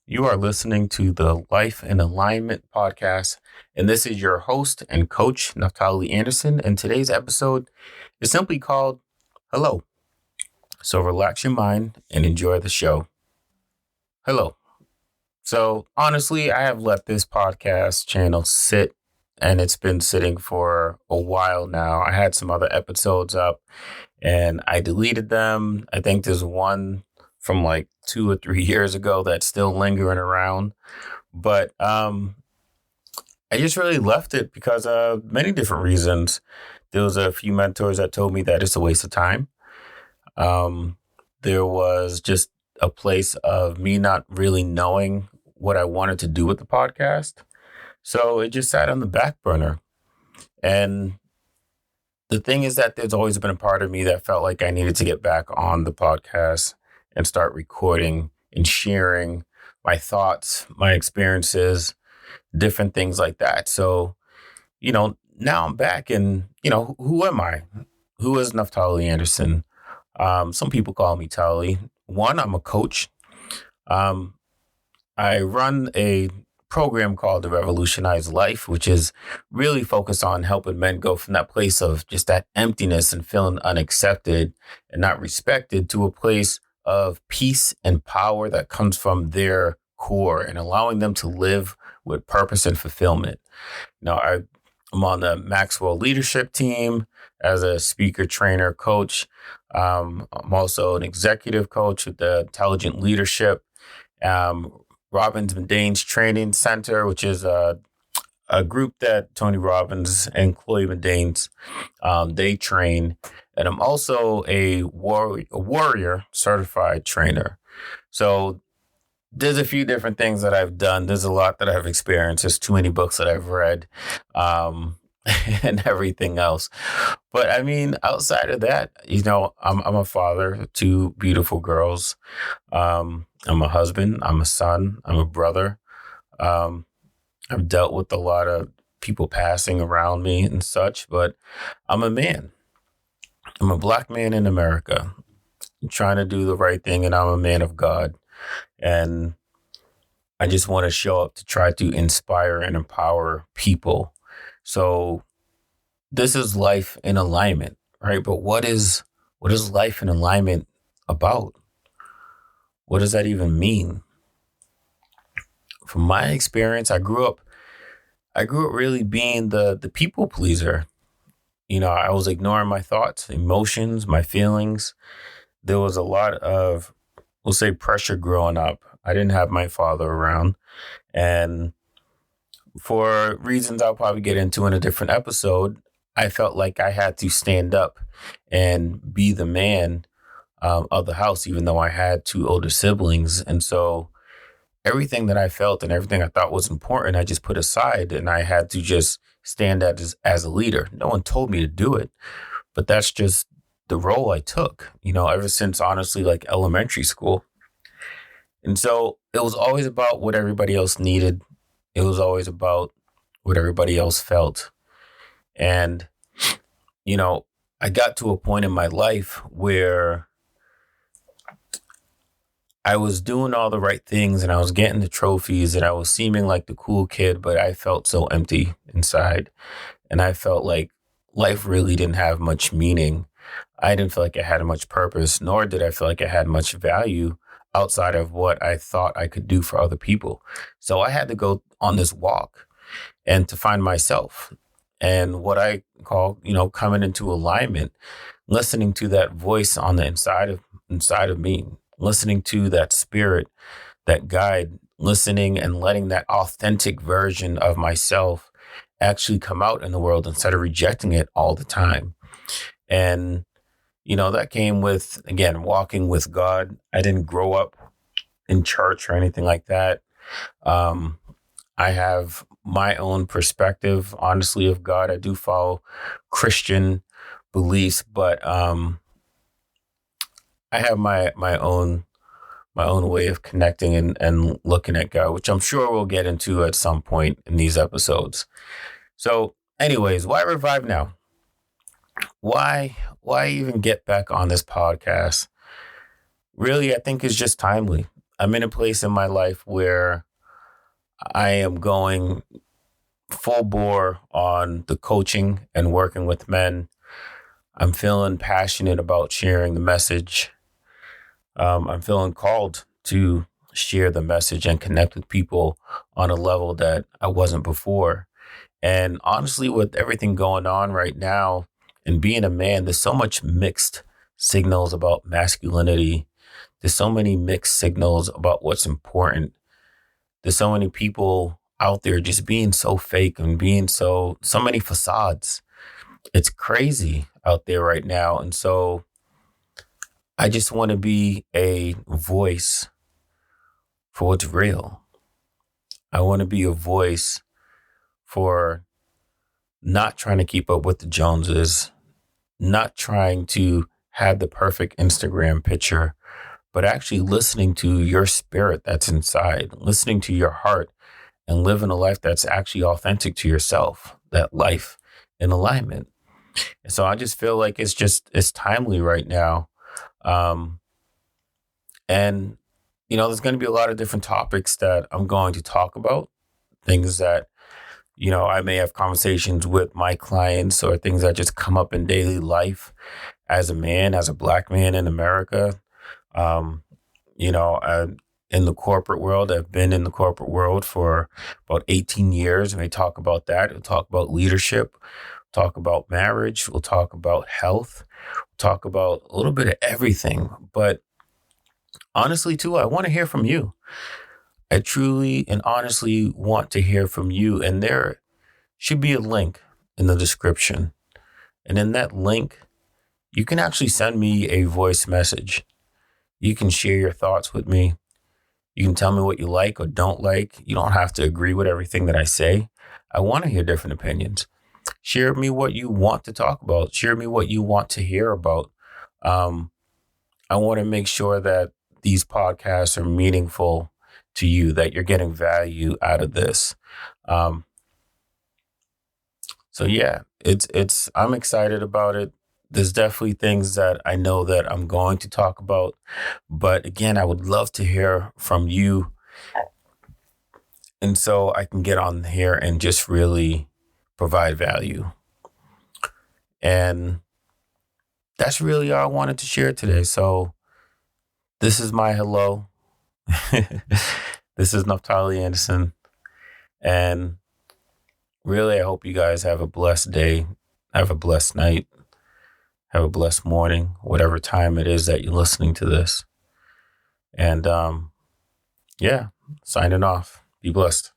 You are listening to the Life in Alignment podcast, and this is your host and coach, Naftali Anderson. And today's episode is simply called Hello. So relax your mind and enjoy the show. Hello. So honestly, I have let this podcast channel sit and it's been sitting for a while now. I had some other episodes up and I deleted them. I think there's one from like 2 or 3 years ago that's still lingering around. But I just really left it because of many different reasons. There was a few mentors that told me that it's a waste of time. Um, there was just a place of me not really knowing what I wanted to do with the podcast. So it just sat on the back burner. And the thing is that there's always been a part of me that felt like I needed to get back on the podcast and start recording and sharing my thoughts, my experiences, different things like that. So, now I'm back and, who am I? Who is Naftali Anderson? Some people call me Tali. One, I'm a coach. Um, I run a program called the Revolutionize Life, which is really focused on helping men go from that place of just that emptiness and feeling unaccepted and not respected to a place of peace and power that comes from their core and allowing them to live with purpose and fulfillment. I'm on the Maxwell leadership team as a speaker, trainer, coach. I'm also an executive coach with the Intelligent Leadership. Robbins Danes Training Center, which is a group that Tony Robbins and Chloe Danes they train. And I'm also a warrior certified trainer. So there's a few different things that I've done. There's a lot that I've experienced. There's too many books that I've read and everything else. But I mean, outside of that, I'm a father of two beautiful girls. I'm a husband. I'm a son. I'm a brother. Um, I've dealt with a lot of people passing around me and such, but I'm a man. I'm a black man in America. I'm trying to do the right thing, and I'm a man of God. And I just want to show up to try to inspire and empower people. So this is life in alignment, right? But what is life in alignment about? What does that even mean? From my experience, I grew up really being the people pleaser. I was ignoring my thoughts, emotions, my feelings. There was a lot of, we'll say, pressure growing up. I didn't have my father around. And for reasons I'll probably get into in a different episode, I felt like I had to stand up and be the man of the house, even though I had two older siblings. And so everything that I felt and everything I thought was important, I just put aside and I had to just stand as a leader. No one told me to do it, but that's just the role I took, ever since honestly, like elementary school. And so it was always about what everybody else needed. It was always about what everybody else felt. And, I got to a point in my life where I was doing all the right things and I was getting the trophies and I was seeming like the cool kid, but I felt so empty inside. And I felt like life really didn't have much meaning. I didn't feel like it had much purpose, nor did I feel like it had much value outside of what I thought I could do for other people. So I had to go on this walk and to find myself and what I call, coming into alignment, listening to that voice on the inside of me, listening to that spirit, that guide, listening and letting that authentic version of myself actually come out in the world instead of rejecting it all the time. And, that came with, again, walking with God. I didn't grow up in church or anything like that. I have my own perspective, honestly, of God. I do follow Christian beliefs, but I have my own way of connecting and looking at God, which I'm sure we'll get into at some point in these episodes. So anyways, why revive now? Why even get back on this podcast? Really, I think it's just timely. I'm in a place in my life where I am going full bore on the coaching and working with men. I'm feeling passionate about sharing the message. I'm feeling called to share the message and connect with people on a level that I wasn't before. And honestly, with everything going on right now and being a man, there's so much mixed signals about masculinity. There's so many mixed signals about what's important. There's so many people out there just being so fake and being so many facades. It's crazy out there right now. And so I just want to be a voice for what's real. I want to be a voice for not trying to keep up with the Joneses, not trying to have the perfect Instagram picture, but actually listening to your spirit that's inside, listening to your heart and living a life that's actually authentic to yourself, that life in alignment. And so I just feel like it's timely right now. Um, and, there's going to be a lot of different topics that I'm going to talk about, things that, I may have conversations with my clients or things that just come up in daily life as a man, as a Black man in America. Um, I, in the corporate world, I've been in the corporate world for about 18 years. And we talk about that. We'll talk about leadership, talk about marriage. We'll talk about health, talk about a little bit of everything. But honestly, too, I want to hear from you. I truly and honestly want to hear from you. And there should be a link in the description. And in that link, you can actually send me a voice message. You can share your thoughts with me. You can tell me what you like or don't like. You don't have to agree with everything that I say. I want to hear different opinions. Share with me what you want to talk about. Share with me what you want to hear about. I want to make sure that these podcasts are meaningful to you, that you're getting value out of this. So yeah, I'm excited about it. There's definitely things that I know that I'm going to talk about. But again, I would love to hear from you. And so I can get on here and just really provide value. And that's really all I wanted to share today. So this is my hello. This is Naftali Anderson. And really, I hope you guys have a blessed day, have a blessed night, have a blessed morning, whatever time it is that you're listening to this. And yeah, signing off. Be blessed.